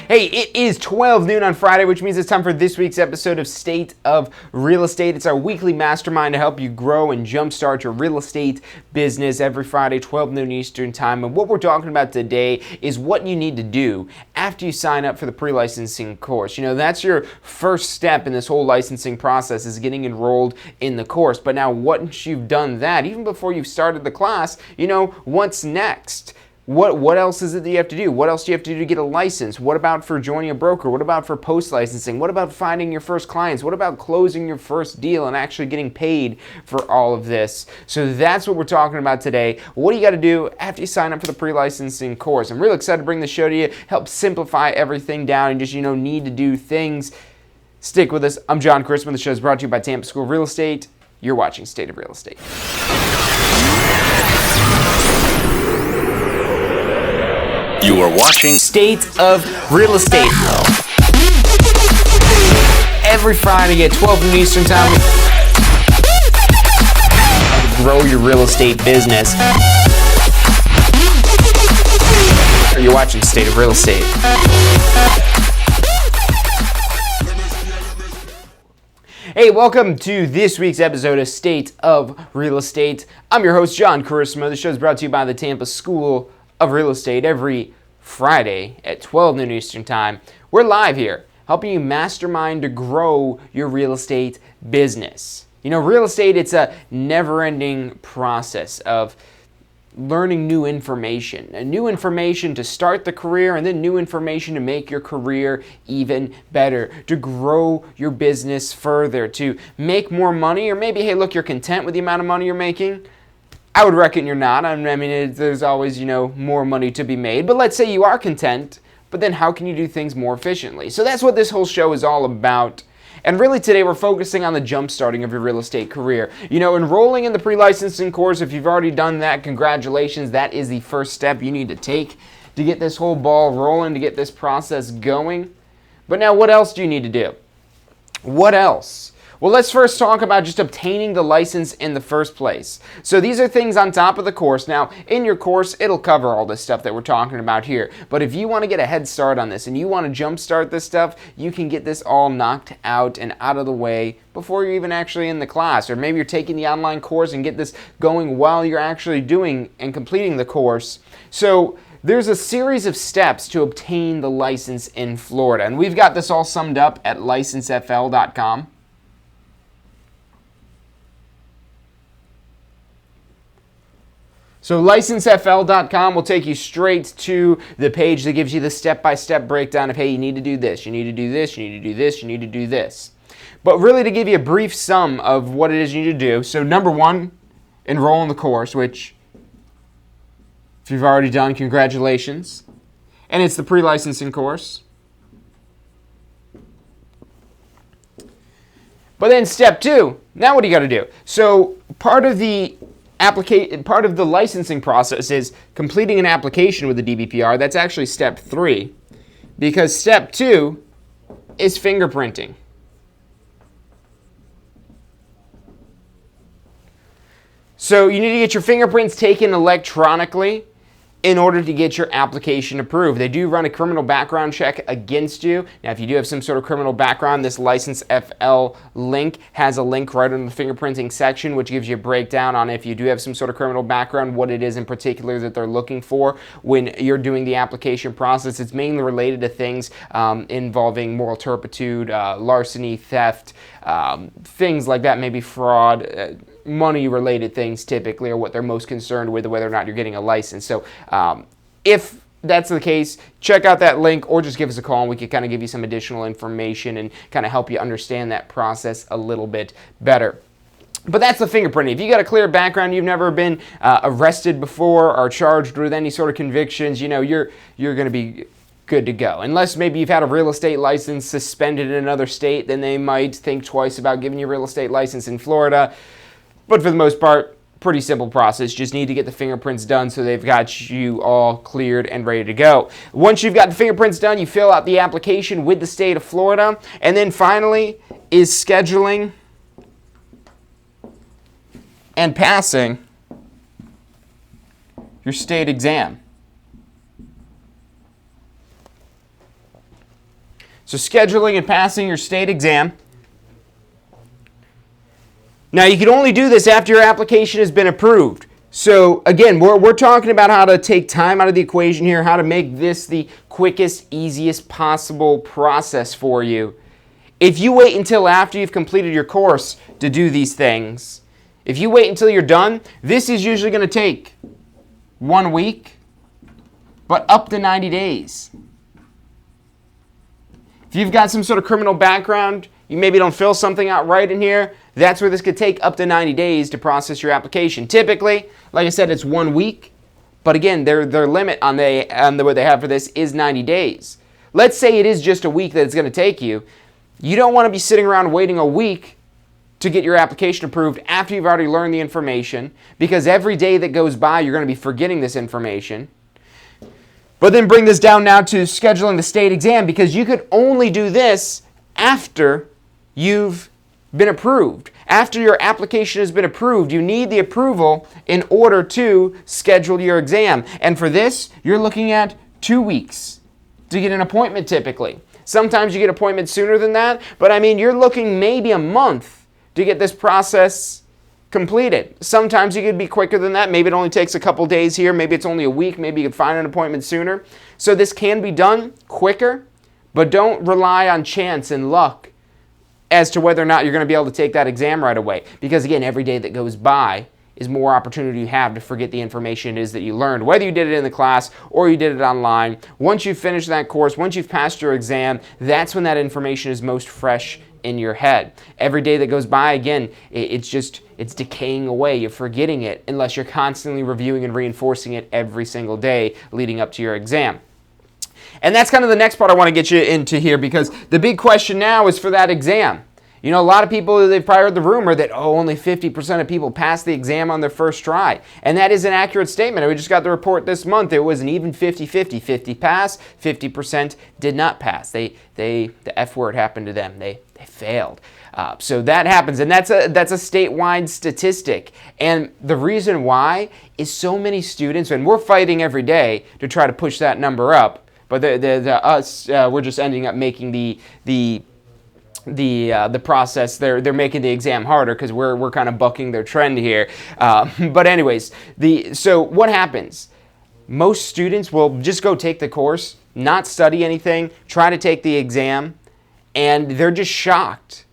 Hey, it is 12 noon on Friday, which means it's time for this week's episode of State of Real Estate. It's our weekly mastermind to help you grow and jumpstart your real estate business every Friday, 12 noon Eastern time. And what we're talking about today is what you need to do after you sign up for the pre-licensing course. You know, that's your first step in this whole licensing process, is getting enrolled in the course. But now once you've done that, even before you've started the class, you know, what's next? What else is it that you have to do? What else do you have to do to get a license? What about for joining a broker? What about for post-licensing? What about finding your first clients? What about closing your first deal and actually getting paid for all of this? So that's what we're talking about today. What do you got to do after you sign up for the pre-licensing course? I'm really excited to bring the show to you, help simplify everything down and just, you know, need to do things. Stick with us. I'm John Chrisman. The show is brought to you by Tampa School of Real Estate. You're watching State of Real Estate. You are watching State of Real Estate. Every Friday at 12 noon Eastern time, grow your real estate business. You're watching State of Real Estate. Hey, welcome to this week's episode of State of Real Estate. I'm your host, John Charisma. The show is brought to you by the Tampa School of Real Estate every Friday at 12 noon Eastern time. We're live here, helping you mastermind to grow your real estate business. You know, real estate, it's a never-ending process of learning new information to start the career, and then new information to make your career even better, to grow your business further, to make more money, or maybe, hey, look, you're content with the amount of money you're making. I would reckon you're not. I mean, there's always, you know, more money to be made. But let's say you are content, but then how can you do things more efficiently? So that's what this whole show is all about. And really today we're focusing on the jump starting of your real estate career. You know, enrolling in the pre-licensing course, if you've already done that, congratulations. That is the first step you need to take to get this whole ball rolling, to get this process going. But now what else do you need to do? What else? Well, let's first talk about just obtaining the license in the first place. So these are things on top of the course. Now, in your course, it'll cover all this stuff that we're talking about here. But if you want to get a head start on this and you want to jumpstart this stuff, you can get this all knocked out and out of the way before you're even actually in the class. Or maybe you're taking the online course and get this going while you're actually doing and completing the course. So there's a series of steps to obtain the license in Florida. And we've got this all summed up at licencefl.com. So licencefl.com will take you straight to the page that gives you the step-by-step breakdown of, hey, you need to do this, you need to do this, you need to do this, you need to do this. But really to give you a brief sum of what it is you need to do. So number one, enroll in the course, which if you've already done, congratulations. And it's the pre-licensing course. But then step two, now what do you got to do? So part of the licensing process is completing an application with the DBPR. That's actually step 3, because step 2 is fingerprinting. So you need to get your fingerprints taken electronically in order to get your application approved. They do run a criminal background check against you. Now, if you do have some sort of criminal background, this License FL link has a link right in the fingerprinting section, which gives you a breakdown on if you do have some sort of criminal background, what it is in particular that they're looking for when you're doing the application process. It's mainly related to things involving moral turpitude, larceny, theft, things like that, maybe fraud, money-related things typically are what they're most concerned with, whether or not you're getting a license. So if that's the case, check out that link or just give us a call and we can kind of give you some additional information and kind of help you understand that process a little bit better. But that's the fingerprinting. If you got a clear background, you've never been arrested before or charged with any sort of convictions, you know, you're going to be good to go. Unless maybe you've had a real estate license suspended in another state, then they might think twice about giving you a real estate license in Florida. But for the most part, pretty simple process. Just need to get the fingerprints done so they've got you all cleared and ready to go. Once you've got the fingerprints done, you fill out the application with the state of Florida. And then finally is scheduling and passing your state exam. So scheduling and passing your state exam. Now, you can only do this after your application has been approved. So again, we're talking about how to take time out of the equation here, how to make this the quickest, easiest possible process for you. If you wait until after you've completed your course to do these things, if you wait until you're done, this is usually going to take 1 week, but up to 90 days. If you've got some sort of criminal background, you maybe don't fill something out right in here, that's where this could take up to 90 days to process your application. Typically, like I said, it's 1 week, but again, their limit on what they have for this is 90 days. Let's say it is just a week that it's going to take you. You don't want to be sitting around waiting a week to get your application approved after you've already learned the information, because every day that goes by, you're going to be forgetting this information. But then bring this down now to scheduling the state exam, because you could only do this after you've been approved. After your application has been approved, you need the approval in order to schedule your exam. And for this, you're looking at 2 weeks to get an appointment typically. Sometimes you get appointments sooner than that, but I mean, you're looking maybe a month to get this process completed. Sometimes you could be quicker than that. Maybe it only takes a couple days here. Maybe it's only a week. Maybe you could find an appointment sooner. So this can be done quicker, but don't rely on chance and luck as to whether or not you're going to be able to take that exam right away. Because again, every day that goes by is more opportunity you have to forget the information it is that you learned, whether you did it in the class or you did it online. Once you've finished that course, once you've passed your exam, that's when that information is most fresh in your head. Every day that goes by, again, it's decaying away. You're forgetting it unless you're constantly reviewing and reinforcing it every single day leading up to your exam. And that's kind of the next part I want to get you into here, because the big question now is for that exam. You know, a lot of people, they've probably heard the rumor that, only 50% of people pass the exam on their first try. And that is an accurate statement. We just got the report this month. It was an even 50-50. 50 pass, 50% did not pass. The F word happened to them. They failed. So that happens, and that's a statewide statistic. And the reason why is so many students, and we're fighting every day to try to push that number up, but we're just ending up making the process, they're making the exam harder because we're kind of bucking their trend here. But anyways, so what happens? Most students will just go take the course, not study anything, try to take the exam, and they're just shocked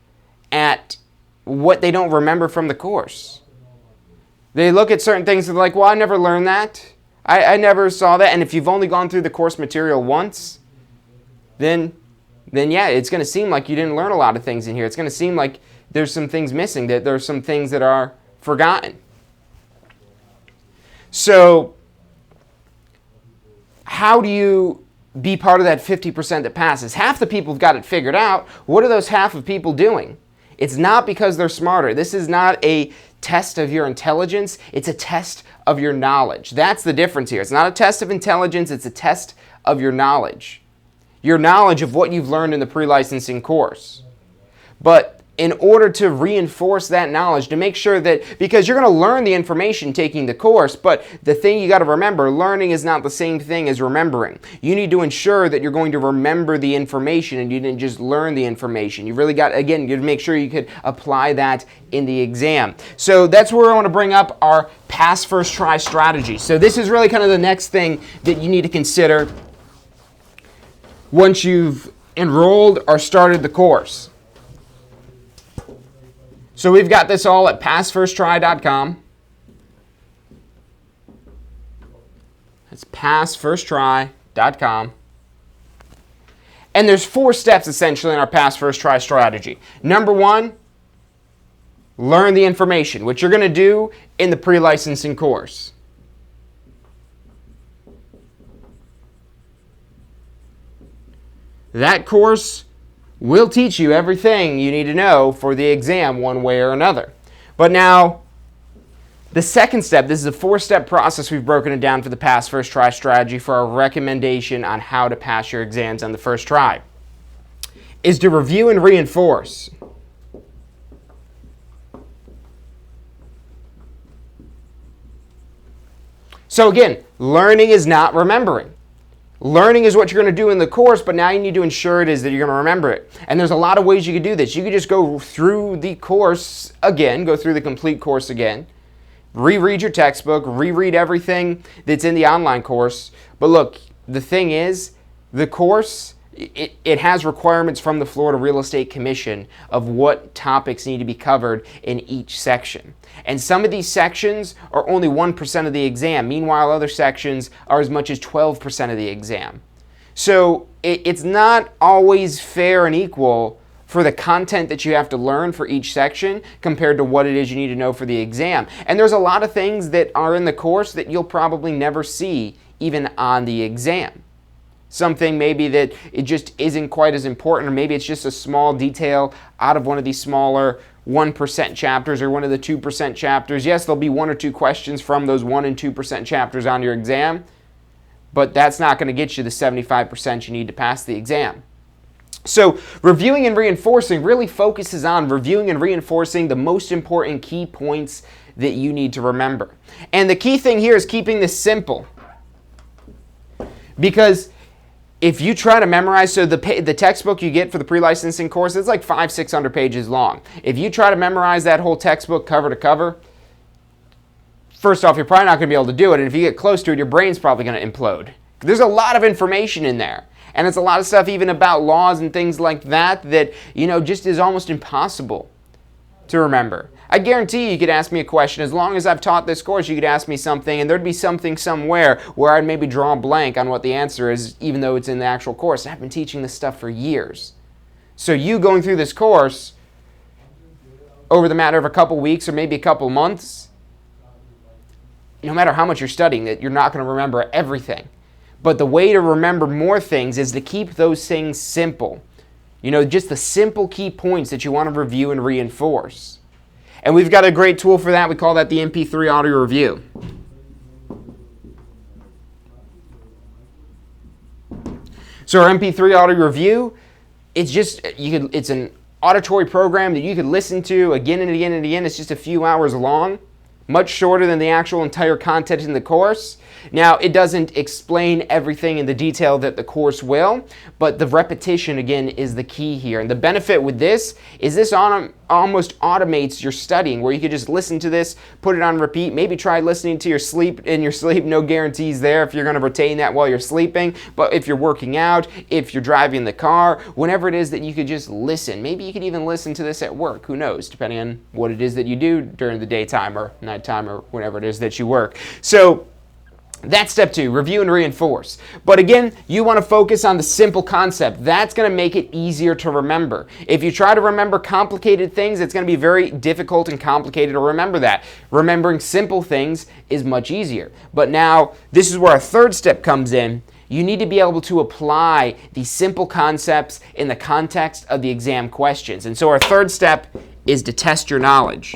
at what they don't remember from the course. They look at certain things and they're like, well, I never learned that. I never saw that. And if you've only gone through the course material once, then yeah, it's going to seem like you didn't learn a lot of things in here. It's going to seem like there's some things missing, that there's some things that are forgotten. So how do you be part of that 50% that passes? Half the people have got it figured out. What are those half of people doing? It's not because they're smarter. This is not a test of your intelligence. It's a test of your knowledge. That's the difference here. It's not a test of intelligence. It's a test of your knowledge. Your knowledge of what you've learned in the pre-licensing course. But in order to reinforce that knowledge, to make sure that, because you're going to learn the information taking the course, but the thing you got to remember, learning is not the same thing as remembering. You need to ensure that you're going to remember the information and you didn't just learn the information. You really got, again, you got to make sure you could apply that in the exam. So that's where I want to bring up our pass first try strategy. So this is really kind of the next thing that you need to consider once you've enrolled or started the course. So we've got this all at passfirsttry.com. That's passfirsttry.com. And there's 4 steps essentially in our pass first try strategy. Number 1, learn the information, which you're going to do in the pre-licensing course. That course will teach you everything you need to know for the exam one way or another. But now, the second step, this is a 4-step process. We've broken it down for the pass first try strategy for our recommendation on how to pass your exams on the first try, is to review and reinforce. So again, learning is not remembering. learning is what you're going to do in the course, but now you need to ensure it is that you're going to remember it. And there's a lot of ways you could do this. You could just go through the course again, go through the complete course again, reread your textbook, reread everything that's in the online course. But look, the thing is, the course, it has requirements from the Florida Real Estate Commission of what topics need to be covered in each section. And some of these sections are only 1% of the exam. Meanwhile, other sections are as much as 12% of the exam. So it's not always fair and equal for the content that you have to learn for each section compared to what it is you need to know for the exam. And there's a lot of things that are in the course that you'll probably never see even on the exam. Something maybe that it just isn't quite as important, or maybe it's just a small detail out of one of these smaller 1% chapters or one of the 2% chapters. Yes, there'll be 1 or 2 questions from those 1 and 2% chapters on your exam, but that's not going to get you the 75% you need to pass the exam. So reviewing and reinforcing really focuses on reviewing and reinforcing the most important key points that you need to remember. And the key thing here is keeping this simple. Because if you try to memorize, so the textbook you get for the pre-licensing course, it's like 500-600 pages long. If you try to memorize that whole textbook cover to cover, first off, you're probably not going to be able to do it. And if you get close to it, your brain's probably going to implode. There's a lot of information in there. And it's a lot of stuff even about laws and things like that that, just is almost impossible to remember. I guarantee you could ask me a question. As long as I've taught this course, you could ask me something, and there'd be something somewhere where I'd maybe draw a blank on what the answer is, even though it's in the actual course. I've been teaching this stuff for years. So you going through this course over the matter of a couple weeks or maybe a couple months, no matter how much you're studying it, you're not going to remember everything. But the way to remember more things is to keep those things simple. Just the simple key points that you want to review and reinforce. And we've got a great tool for that. We call that the MP3 audio review. So our MP3 audio review, it's an auditory program that you could listen to again and again and again. It's just a few hours long, much shorter than the actual entire content in the course. Now, it doesn't explain everything in the detail that the course will, but the repetition, again, is the key here. And the benefit with this is this almost automates your studying, where you could just listen to this, put it on repeat, maybe try listening to your sleep. No guarantees there if you're going to retain that while you're sleeping, but if you're working out, if you're driving the car, whenever it is that you could just listen. Maybe you could even listen to this at work, who knows, depending on what it is that you do during the daytime or nighttime or whenever it is that you work. So that's step 2, review and reinforce. But again, you want to focus on the simple concept. That's going to make it easier to remember. If you try to remember complicated things, it's going to be very difficult and complicated to remember that. Remembering simple things is much easier. But now, this is where our third step comes in. You need to be able to apply these simple concepts in the context of the exam questions. And so our third step is to test your knowledge.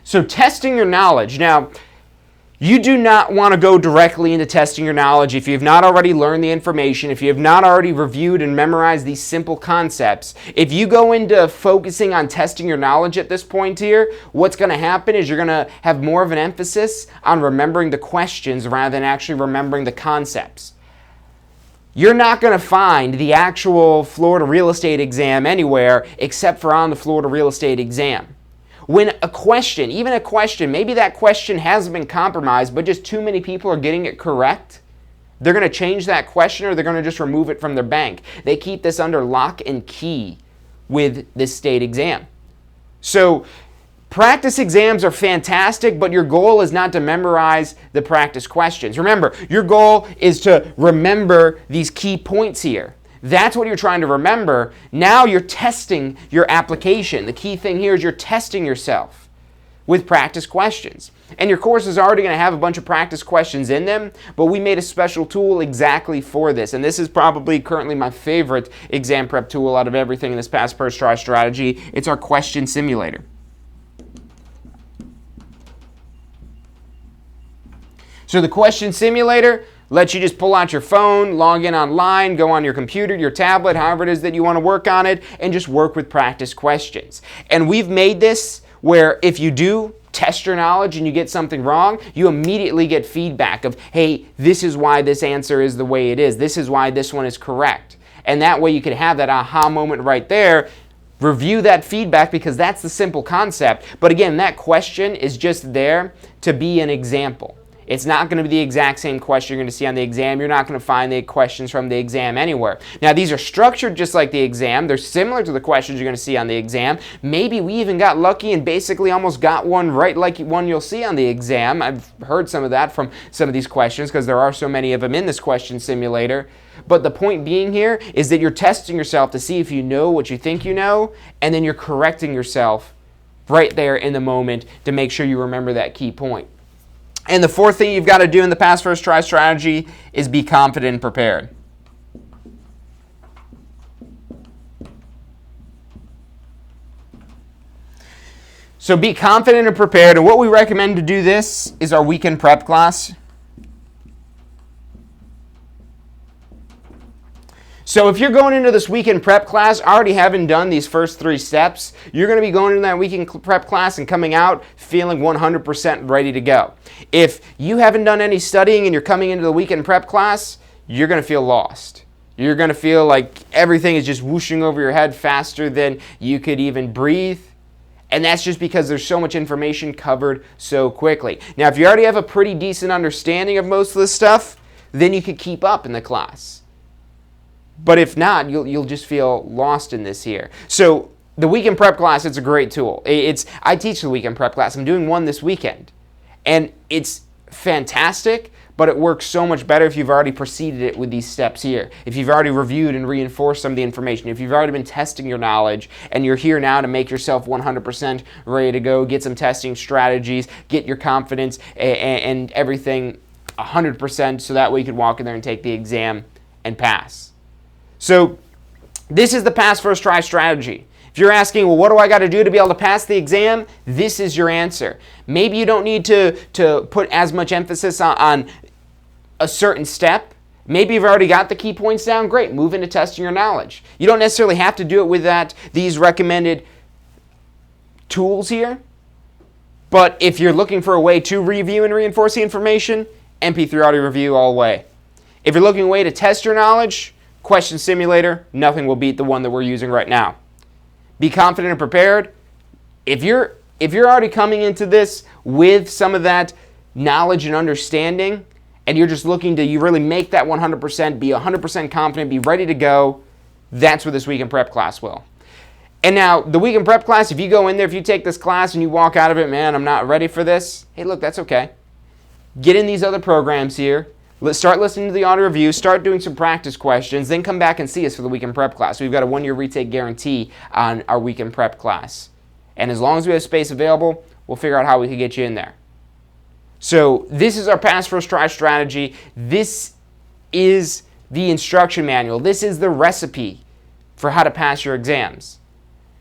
So testing your knowledge. Now, you do not want to go directly into testing your knowledge if you have not already learned the information, if you have not already reviewed and memorized these simple concepts. If you go into focusing on testing your knowledge at this point here, what's going to happen is you're going to have more of an emphasis on remembering the questions rather than actually remembering the concepts. You're not going to find the actual Florida real estate exam anywhere except for on the Florida real estate exam. When a question, maybe that question hasn't been compromised, but just too many people are getting it correct, they're going to change that question or they're going to just remove it from their bank. They keep this under lock and key with this state exam. So practice exams are fantastic, but your goal is not to memorize the practice questions. Remember, your goal is to remember these key points here. That's what you're trying to remember. Now you're testing your application. The key thing here is you're testing yourself with practice questions. And your course is already going to have a bunch of practice questions in them, but we made a special tool exactly for this. And this is probably currently my favorite exam prep tool out of everything in this Pass First Try strategy. It's our question simulator. So the question simulator, lets you just pull out your phone, log in online, go on your computer, your tablet, however it is that you want to work on it, and just work with practice questions. And we've made this where if you do test your knowledge and you get something wrong, you immediately get feedback of, hey, this is why this answer is the way it is. This is why this one is correct. And that way you can have that aha moment right there. Review that feedback because that's the simple concept. But again, that question is just there to be an example. It's not going to be the exact same question you're going to see on the exam. You're not going to find the questions from the exam anywhere. Now, these are structured just like the exam. They're similar to the questions you're going to see on the exam. Maybe we even got lucky and basically almost got one right like one you'll see on the exam. I've heard some of that from some of these questions because there are so many of them in this question simulator. But the point being here is that you're testing yourself to see if you know what you think you know, and then you're correcting yourself right there in the moment to make sure you remember that key point. And the fourth thing you've got to do in the pass first try strategy is be confident and prepared. So be confident and prepared, and what we recommend to do this is our weekend prep class. So if you're going into this weekend prep class already having done these first 3 steps, you're going to be going into that weekend prep class and coming out feeling 100% ready to go. If you haven't done any studying and you're coming into the weekend prep class, you're going to feel lost. You're going to feel like everything is just whooshing over your head faster than you could even breathe. And that's just because there's so much information covered so quickly. Now, if you already have a pretty decent understanding of most of this stuff, then you could keep up in the class. But if not, you'll just feel lost in this here. So the weekend prep class, it's a great tool. I teach the weekend prep class. I'm doing one this weekend. And it's fantastic, but it works so much better if you've already preceded it with these steps here. If you've already reviewed and reinforced some of the information. If you've already been testing your knowledge and you're here now to make yourself 100% ready to go, get some testing strategies, get your confidence and everything 100% so that way you can walk in there and take the exam and pass. So this is the pass first try strategy. If you're asking, well, what do I got to do to be able to pass the exam? This is your answer. Maybe you don't need to put as much emphasis on a certain step. Maybe you've already got the key points down. Great, move into testing your knowledge. You don't necessarily have to do it with these recommended tools here. But if you're looking for a way to review and reinforce the information, MP3 audio review all the way. If you're looking for a way to test your knowledge, question simulator, nothing will beat the one that we're using right now. Be confident and prepared. If you're already coming into this with some of that knowledge and understanding, and you're just looking to you really make that 100%, be 100% confident, be ready to go, that's what this weekend prep class will. And now, the weekend prep class, if you go in there, if you take this class and you walk out of it, man, I'm not ready for this, hey, look, that's okay. Get in these other programs here. Let's start listening to the audio review, start doing some practice questions, then come back and see us for the weekend prep class. We've got a 1-year retake guarantee on our weekend prep class. And as long as we have space available, we'll figure out how we can get you in there. So this is our pass first try strategy. This is the instruction manual. This is the recipe for how to pass your exams.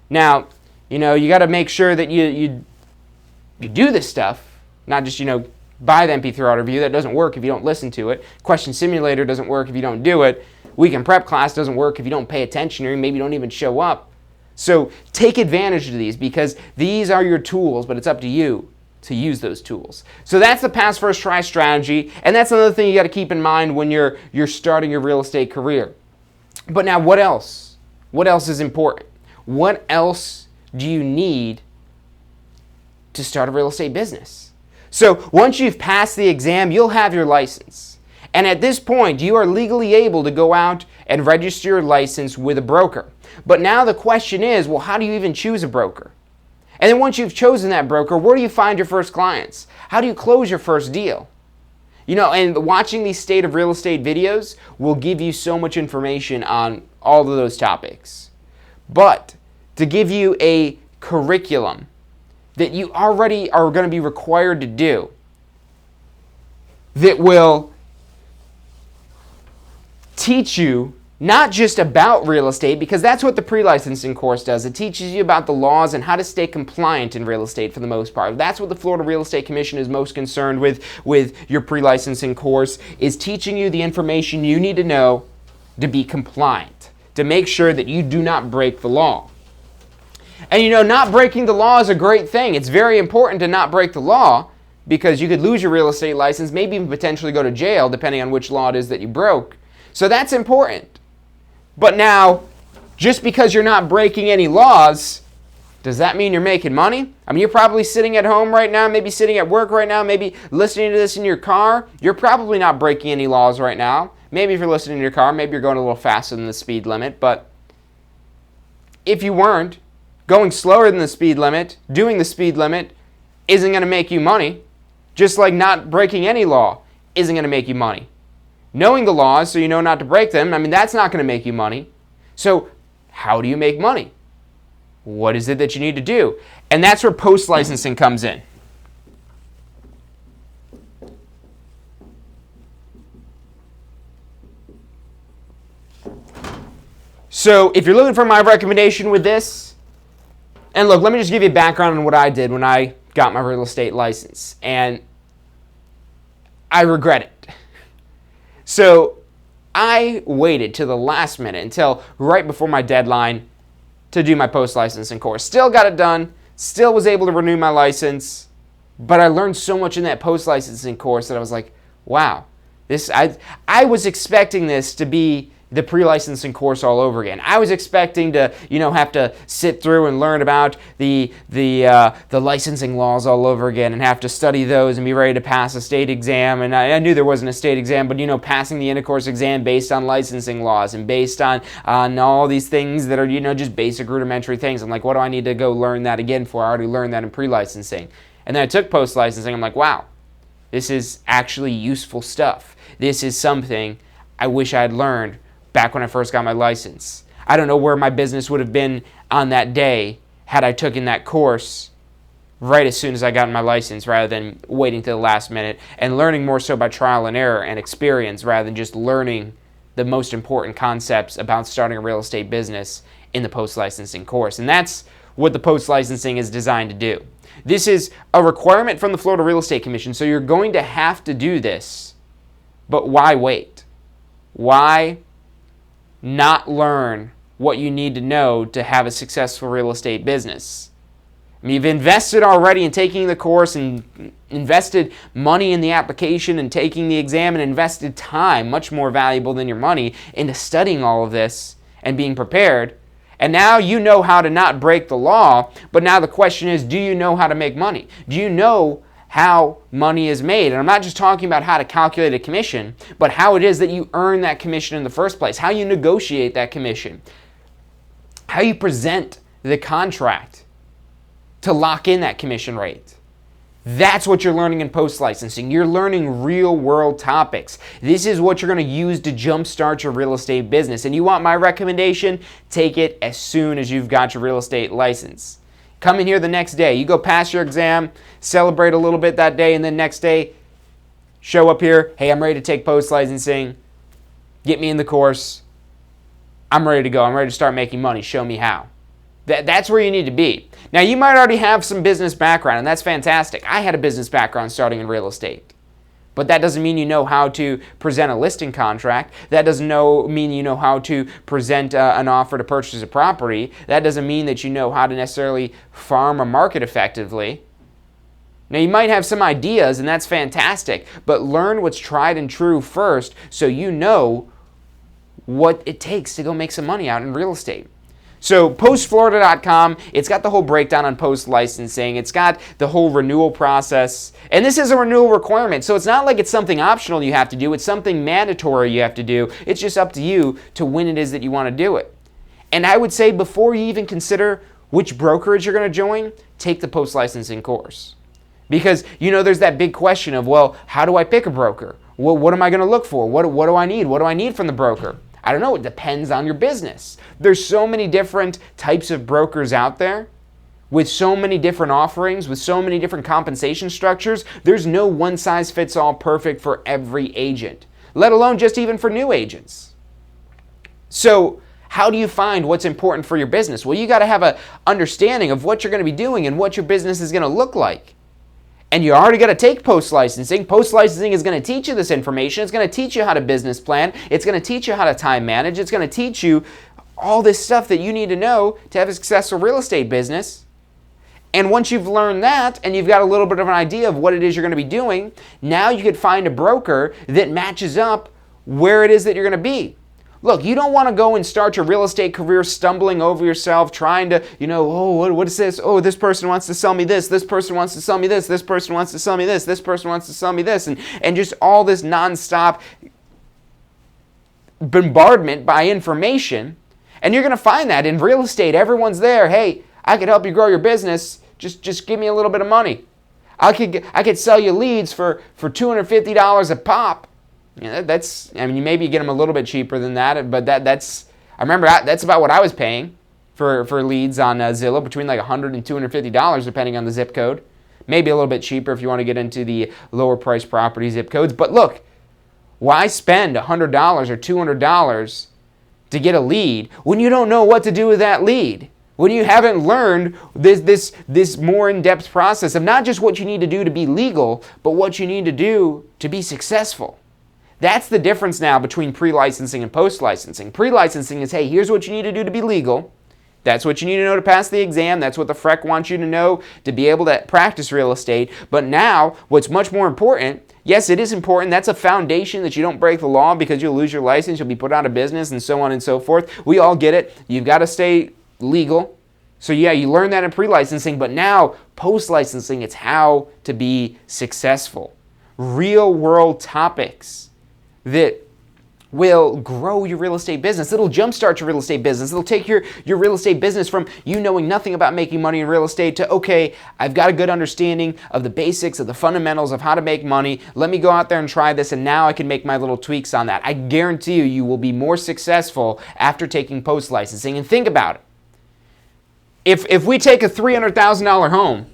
Now, you got to make sure that you do this stuff, not just, buy the MP3 audio review. That doesn't work if you don't listen to it. Question simulator doesn't work if you don't do it. Weekend prep class doesn't work if you don't pay attention or maybe don't even show up. So take advantage of these because these are your tools, but it's up to you to use those tools. So that's the pass first try strategy, and that's another thing you got to keep in mind when you're starting your real estate career. But now what else? What else is important? What else do you need to start a real estate business? So once you've passed the exam, you'll have your license. And at this point, you are legally able to go out and register your license with a broker. But now the question is, well, how do you even choose a broker? And then once you've chosen that broker, where do you find your first clients? How do you close your first deal? And watching these state of real estate videos will give you so much information on all of those topics. But to give you a curriculum that you already are going to be required to do that will teach you not just about real estate, because that's what the pre-licensing course does. It teaches you about the laws and how to stay compliant in real estate for the most part. That's what the Florida Real Estate Commission is most concerned with your pre-licensing course, is teaching you the information you need to know to be compliant, to make sure that you do not break the law. And not breaking the law is a great thing. It's very important to not break the law, because you could lose your real estate license, maybe even potentially go to jail, depending on which law it is that you broke. So that's important. But now, just because you're not breaking any laws, does that mean you're making money? I mean, you're probably sitting at home right now, maybe sitting at work right now, maybe listening to this in your car. You're probably not breaking any laws right now. Maybe if you're listening in your car, maybe you're going a little faster than the speed limit. But if you weren't, going slower than the speed limit, doing the speed limit, isn't going to make you money. Just like not breaking any law isn't going to make you money. Knowing the laws so you know not to break them, I mean, that's not going to make you money. So how do you make money? What is it that you need to do? And that's where post-licensing comes in. So if you're looking for my recommendation with this, and look, let me just give you a background on what I did when I got my real estate license. And I regret it. So I waited to the last minute, until right before my deadline, to do my post-licensing course. Still got it done, still was able to renew my license, but I learned so much in that post-licensing course that I was like, wow, I was expecting this to be the pre-licensing course all over again. I was expecting to, have to sit through and learn about the licensing laws all over again, and have to study those and be ready to pass a state exam. And I knew there wasn't a state exam, but passing the end-of-course exam based on licensing laws and based on all these things that are just basic rudimentary things. I'm like, what do I need to go learn that again for? I already learned that in pre-licensing. And then I took post-licensing. I'm like, wow, this is actually useful stuff. This is something I wish I had learned back when I first got my license. I don't know where my business would have been on that day had I taken that course right as soon as I got my license, rather than waiting till the last minute and learning more so by trial and error and experience, rather than just learning the most important concepts about starting a real estate business in the post-licensing course. And that's what the post-licensing is designed to do. This is a requirement from the Florida Real Estate Commission, so you're going to have to do this. But why wait? Why not learn what you need to know to have a successful real estate business? I mean, you've invested already in taking the course and invested money in the application and taking the exam, and invested time, much more valuable than your money, into studying all of this and being prepared. And now you know how to not break the law, but now the question is, do you know how to make money? Do you know how money is made? And I'm not just talking about how to calculate a commission, but how it is that you earn that commission in the first place, how you negotiate that commission, how you present the contract to lock in that commission rate. That's what you're learning in post-licensing. You're learning real-world topics. This is what you're going to use to jumpstart your real estate business. And you want my recommendation? Take it as soon as you've got your real estate license. Come in here the next day. You go pass your exam, celebrate a little bit that day, and then next day, show up here. Hey, I'm ready to take post-licensing. Get me in the course. I'm ready to go. I'm ready to start making money. Show me how. That's where you need to be. Now, you might already have some business background, and that's fantastic. I had a business background starting in real estate. But that doesn't mean you know how to present a listing contract. That doesn't mean you know how to present an offer to purchase a property. That doesn't mean that you know how to necessarily farm a market effectively. Now, you might have some ideas, and that's fantastic, but learn what's tried and true first so you know what it takes to go make some money out in real estate. So postflorida.com, it's got the whole breakdown on post-licensing. It's got the whole renewal process. And this is a renewal requirement, so it's not like it's something optional you have to do. It's something mandatory you have to do. It's just up to you to when it is that you want to do it. And I would say before you even consider which brokerage you're going to join, take the post-licensing course. Because, there's that big question of, well, how do I pick a broker? Well, what am I going to look for? What do I need? What do I need from the broker? I don't know. It depends on your business. There's so many different types of brokers out there with so many different offerings, with so many different compensation structures. There's no one-size-fits-all perfect for every agent, let alone just even for new agents. So how do you find what's important for your business? Well, you got to have an understanding of what you're going to be doing and what your business is going to look like. And you already got to take post-licensing. Post-licensing is going to teach you this information. It's going to teach you how to business plan. It's going to teach you how to time manage. It's going to teach you all this stuff that you need to know to have a successful real estate business. And once you've learned that and you've got a little bit of an idea of what it is you're going to be doing, now you could find a broker that matches up where it is that you're going to be. Look, you don't want to go and start your real estate career stumbling over yourself, trying to, what is this? Oh, this person wants to sell me this. This person wants to sell me this. This person wants to sell me this. This person wants to sell me this. And just all this nonstop bombardment by information. And you're going to find that in real estate. Everyone's there. Hey, I could help you grow your business. Just give me a little bit of money. I could sell you leads for $250 a pop. Yeah, you maybe get them a little bit cheaper than that, but that's about what I was paying for leads on Zillow, between like $100 and $250 depending on the zip code. Maybe a little bit cheaper if you want to get into the lower price property zip codes. But look, why spend $100 or $200 to get a lead when you don't know what to do with that lead? When you haven't learned this more in-depth process of not just what you need to do to be legal, but what you need to do to be successful. That's the difference now between pre-licensing and post-licensing. Pre-licensing is, hey, here's what you need to do to be legal. That's what you need to know to pass the exam. That's what the FREC wants you to know to be able to practice real estate. But now, what's much more important, yes, it is important. That's a foundation that you don't break the law because you'll lose your license, you'll be put out of business, and so on and so forth. We all get it. You've got to stay legal. So yeah, you learn that in pre-licensing, but now post-licensing, it's how to be successful. Real world topics that will grow your real estate business. It'll jumpstart your real estate business. It'll take your real estate business from you knowing nothing about making money in real estate to, okay, I've got a good understanding of the basics, of the fundamentals of how to make money. Let me go out there and try this, and now I can make my little tweaks on that. I guarantee you will be more successful after taking post-licensing. And think about it. If we take a $300,000 home,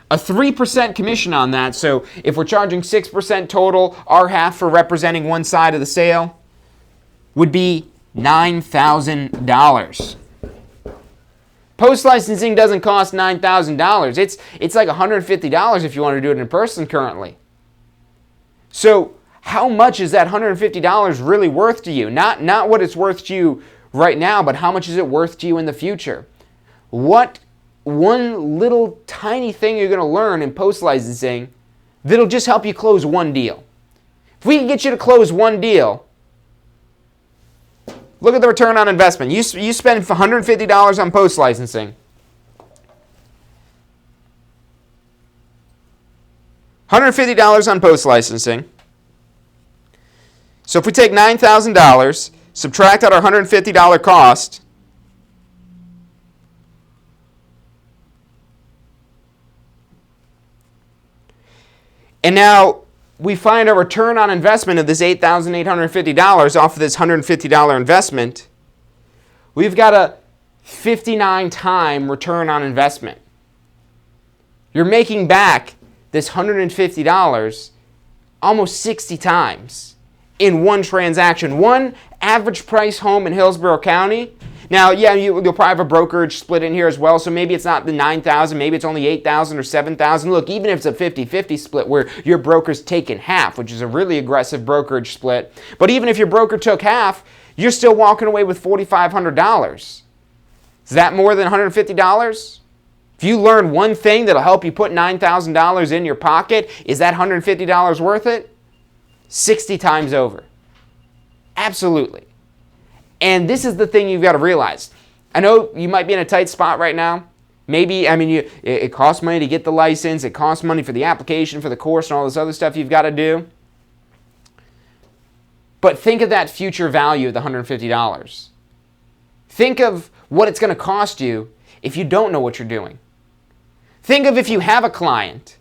a 3% commission on that, so if we're charging 6% total, our half for representing one side of the sale would be $9,000. Post-licensing doesn't cost $9,000. It's like $150 if you want to do it in person currently. So how much is that $150 really worth to you? Not what it's worth to you right now, but how much is it worth to you in the future? What one little tiny thing you're going to learn in post-licensing that'll just help you close one deal. If we can get you to close one deal, look at the return on investment. You spend $150 on post-licensing. $150 on post-licensing. So if we take $9,000, subtract out our $150 cost, and now we find a return on investment of this $8,850 off of this $150 investment. We've got a 59-time return on investment. You're making back this $150 almost 60 times in one transaction. One average price home in Hillsborough County. Now, yeah, you'll probably have a brokerage split in here as well, so maybe it's not the $9,000, maybe it's only $8,000 or $7,000. Look, even if it's a 50-50 split where your broker's taken half, which is a really aggressive brokerage split, but even if your broker took half, you're still walking away with $4,500. Is that more than $150? If you learn one thing that'll help you put $9,000 in your pocket, is that $150 worth it? 60 times over. Absolutely. And this is the thing you've got to realize. I know you might be in a tight spot right now. Maybe, it costs money to get the license. It costs money for the application, for the course, and all this other stuff you've got to do. But think of that future value of the $150. Think of what it's going to cost you if you don't know what you're doing. Think of if you have a client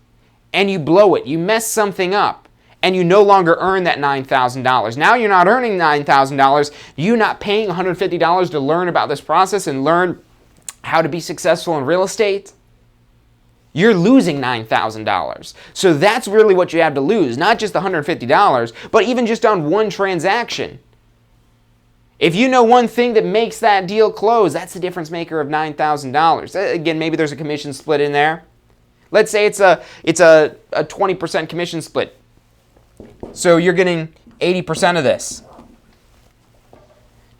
and you blow it, you mess something up, and you no longer earn that $9,000. Now you're not earning $9,000. You're not paying $150 to learn about this process and learn how to be successful in real estate. You're losing $9,000. So that's really what you have to lose. Not just the $150, but even just on one transaction. If you know one thing that makes that deal close, that's the difference maker of $9,000. Again, maybe there's a commission split in there. Let's say it's a 20% commission split. So you're getting 80% of this.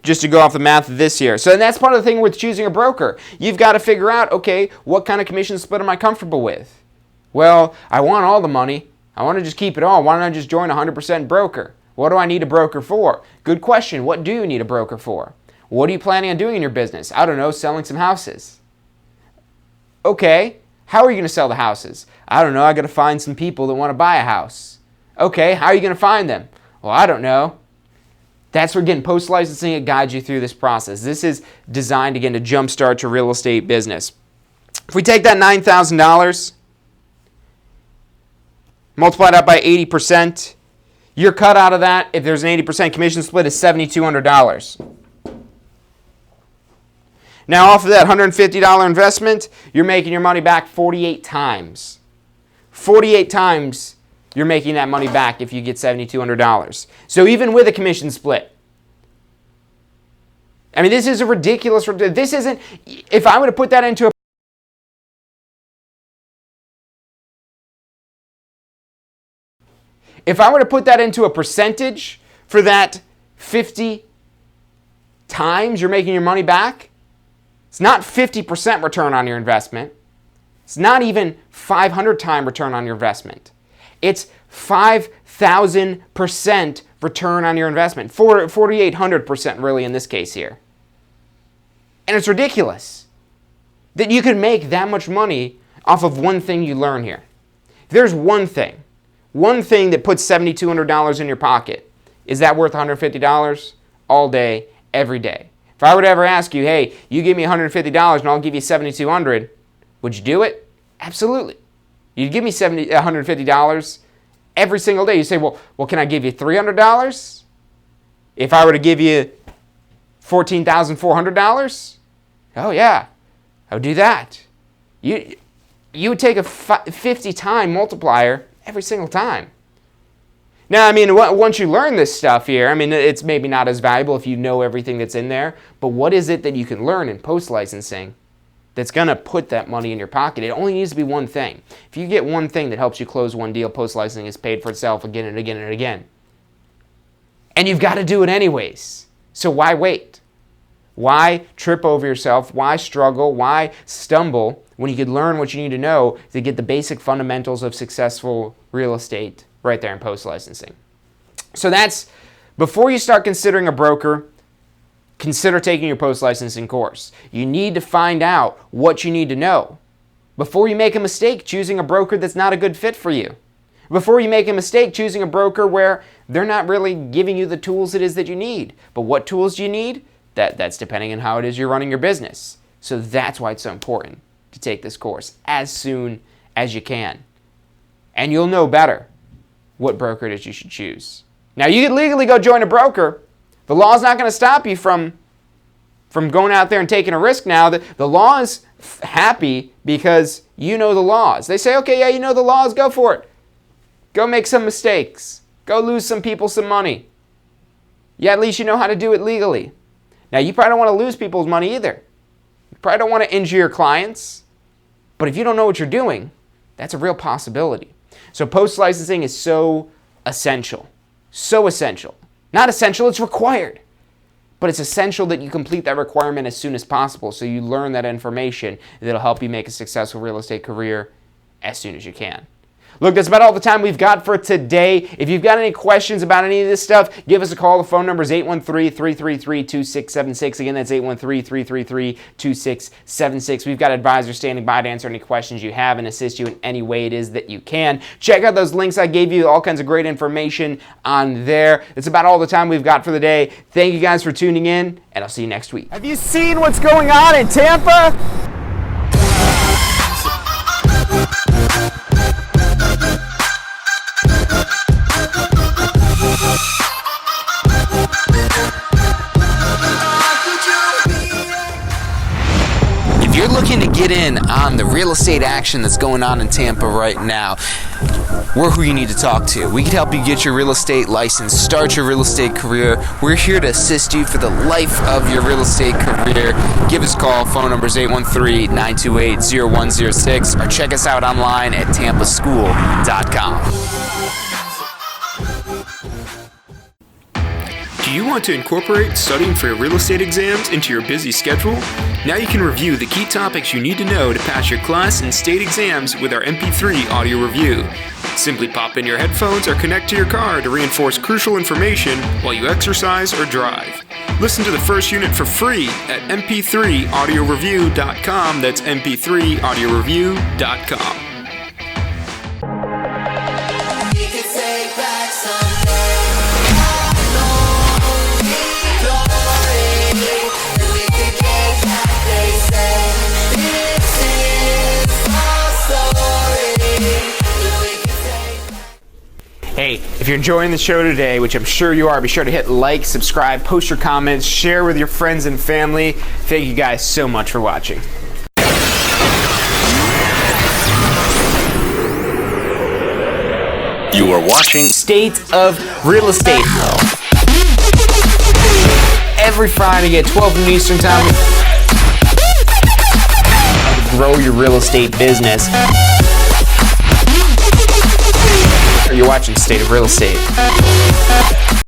Just to go off the math of this here. So that's part of the thing with choosing a broker. You've got to figure out, okay, what kind of commission split am I comfortable with? Well, I want all the money. I want to just keep it all. Why don't I just join a 100% broker? What do I need a broker for? Good question. What do you need a broker for? What are you planning on doing in your business? I don't know, selling some houses. Okay, how are you going to sell the houses? I don't know, I got to find some people that want to buy a house. Okay, how are you going to find them? Well, I don't know. That's where, again, post-licensing, it guides you through this process. This is designed, again, to jumpstart your real estate business. If we take that $9,000, multiply that by 80%, your cut out of that, if there's an 80% commission split, is $7,200. Now, off of that $150 investment, you're making your money back 48 times. 48 times you're making that money back if you get $7,200. So even with a commission split. I mean, this is a ridiculous, this isn't, if I were to put that into a percentage for that 50 times you're making your money back, it's not 50% return on your investment. It's not even 500 time return on your investment. It's 5,000% return on your investment. 4,800% really in this case here. And it's ridiculous that you could make that much money off of one thing you learn here. If there's one thing that puts $7,200 in your pocket, is that worth $150 all day, every day? If I were to ever ask you, hey, you give me $150 and I'll give you $7,200, would you do it? Absolutely. You'd give me $150 every single day. You say, well, can I give you $300? If I were to give you $14,400? Oh yeah, I would do that. You would take a 50-time multiplier every single time. Now, I mean, once you learn this stuff here, I mean, it's maybe not as valuable if you know everything that's in there, but what is it that you can learn in post-licensing that's going to put that money in your pocket? It only needs to be one thing. If you get one thing that helps you close one deal, post-licensing has paid for itself again and again and again. And you've got to do it anyways. So why wait? Why trip over yourself? Why struggle? Why stumble when you could learn what you need to know to get the basic fundamentals of successful real estate right there in post-licensing? So that's, before you start considering a broker, consider taking your post-licensing course. You need to find out what you need to know before you make a mistake choosing a broker that's not a good fit for you. Before you make a mistake choosing a broker where they're not really giving you the tools it is that you need. But what tools do you need? That's depending on how it is you're running your business. So that's why it's so important to take this course as soon as you can. And you'll know better what broker it is you should choose. Now, you can legally go join a broker. The law's not going to stop you from going out there and taking a risk now. The law is happy because you know the laws. They say, okay, yeah, you know the laws, go for it. Go make some mistakes. Go lose some people some money. Yeah, at least you know how to do it legally. Now, you probably don't want to lose people's money either. You probably don't want to injure your clients. But if you don't know what you're doing, that's a real possibility. So post-licensing is so essential. So essential. Not essential, it's required. But it's essential that you complete that requirement as soon as possible so you learn that information that'll help you make a successful real estate career as soon as you can. Look, that's about all the time we've got for today. If you've got any questions about any of this stuff, give us a call. The phone number is 813-333-2676. Again, that's 813-333-2676. We've got advisors standing by to answer any questions you have and assist you in any way it is that you can. Check out those links I gave you, all kinds of great information on there. That's about all the time we've got for the day. Thank you guys for tuning in, and I'll see you next week. Have you seen what's going on in Tampa? If you're looking to get in on the real estate action that's going on in Tampa right now, we're who you need to talk to. We can help you get your real estate license, start your real estate career. We're here to assist you for the life of your real estate career. Give us a call. Phone number is 813-928-0106, or check us out online at tampaschool.com. Do you want to incorporate studying for your real estate exams into your busy schedule? Now you can review the key topics you need to know to pass your class and state exams with our MP3 audio review. Simply pop in your headphones or connect to your car to reinforce crucial information while you exercise or drive. Listen to the first unit for free at mp3audioreview.com. That's mp3audioreview.com. Hey, if you're enjoying the show today, which I'm sure you are, be sure to hit like, subscribe, post your comments, share with your friends and family. Thank you guys so much for watching. You are watching State of Real Estate. Every Friday at 12 noon Eastern Time. Grow your real estate business. You're watching State of Real Estate.